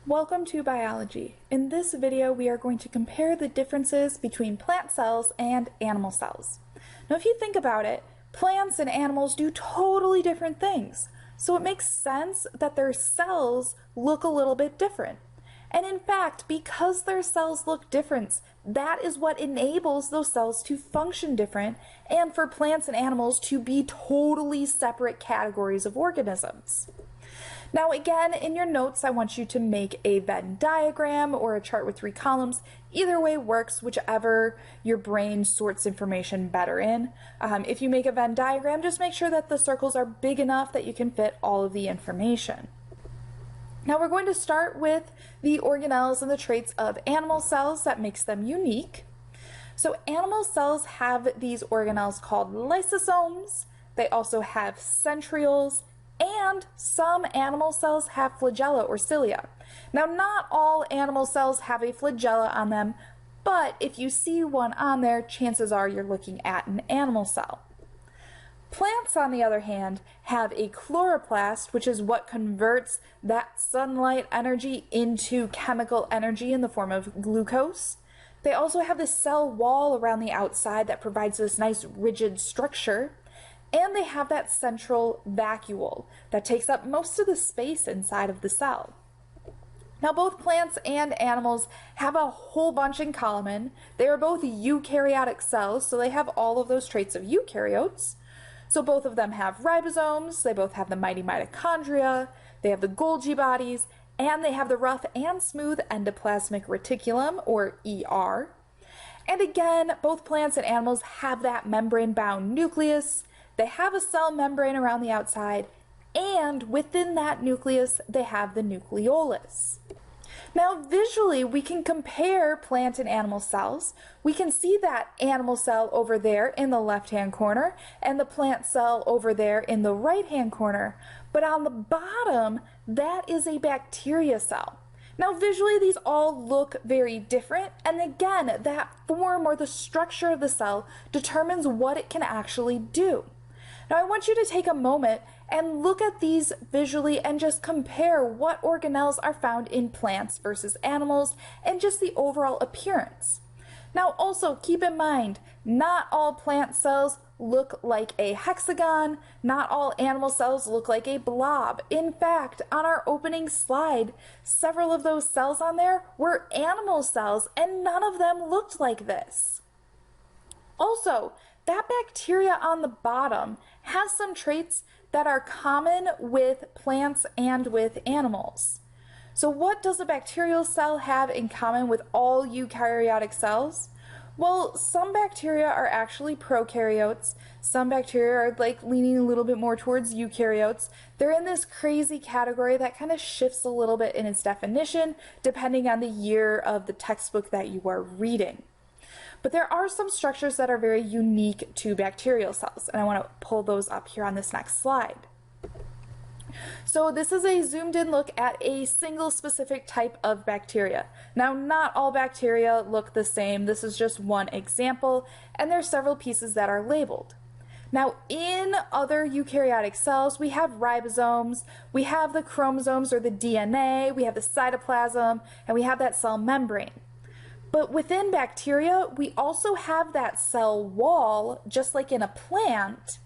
Welcome to biology. In this video, we are going to compare the differences between plant cells and animal cells. Now, if you think about it, plants and animals do totally different things, so it makes sense that their cells look a little bit different. And in fact, because their cells look different, that is what enables those cells to function different and for plants and animals to be totally separate categories of organisms. Now again, in your notes, I want you to make a Venn diagram or a chart with 3 columns. Either way works, whichever your brain sorts information better in. If you make a Venn diagram, just make sure that the circles are big enough that you can fit all of the information. Now we're going to start with the organelles and the traits of animal cells that makes them unique. So animal cells have these organelles called lysosomes. They also have centrioles, and some animal cells have flagella or cilia. Now, not all animal cells have a flagella on them, but if you see one on there, chances are you're looking at an animal cell. Plants, on the other hand, have a chloroplast, which is what converts that sunlight energy into chemical energy in the form of glucose. They also have this cell wall around the outside that provides this nice rigid structure. And they have that central vacuole that takes up most of the space inside of the cell. Now, both plants and animals have a whole bunch in common. They are both eukaryotic cells, so they have all of those traits of eukaryotes. So both of them have ribosomes, they both have the mighty mitochondria, they have the Golgi bodies, and they have the rough and smooth endoplasmic reticulum, or ER. And again, both plants and animals have that membrane-bound nucleus. They have a cell membrane around the outside, and within that nucleus, they have the nucleolus. Now, visually, we can compare plant and animal cells. We can see that animal cell over there in the left-hand corner and the plant cell over there in the right-hand corner. But on the bottom, that is a bacteria cell. Now, visually, these all look very different, and again, that form or the structure of the cell determines what it can actually do. Now, I want you to take a moment and look at these visually and just compare what organelles are found in plants versus animals and just the overall appearance. Now, also keep in mind, not all plant cells look like a hexagon, not all animal cells look like a blob. In fact, on our opening slide, several of those cells on there were animal cells, and none of them looked like this. Also, that bacteria on the bottom has some traits that are common with plants and with animals. So what does a bacterial cell have in common with all eukaryotic cells? Well, some bacteria are actually prokaryotes. Some bacteria are leaning a little bit more towards eukaryotes. They're in this crazy category that kind of shifts a little bit in its definition depending on the year of the textbook that you are reading. But there are some structures that are very unique to bacterial cells, and I want to pull those up here on this next slide. So this is a zoomed in look at a single specific type of bacteria. Now, not all bacteria look the same. This is just one example, and there are several pieces that are labeled. Now, in other eukaryotic cells, we have ribosomes, we have the chromosomes or the DNA, we have the cytoplasm, and we have that cell membrane. But within bacteria, we also have that cell wall, just like in a plant,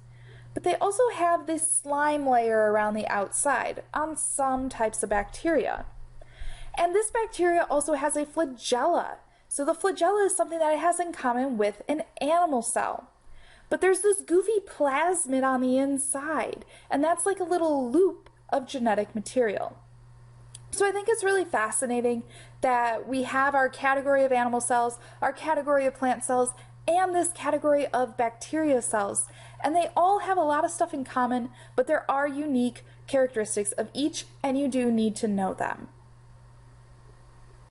but they also have this slime layer around the outside on some types of bacteria. And this bacteria also has a flagella. So the flagella is something that it has in common with an animal cell. But there's this goofy plasmid on the inside, and that's like a little loop of genetic material. So I think it's really fascinating that we have our category of animal cells, our category of plant cells, and this category of bacteria cells. And they all have a lot of stuff in common, but there are unique characteristics of each, and you do need to know them.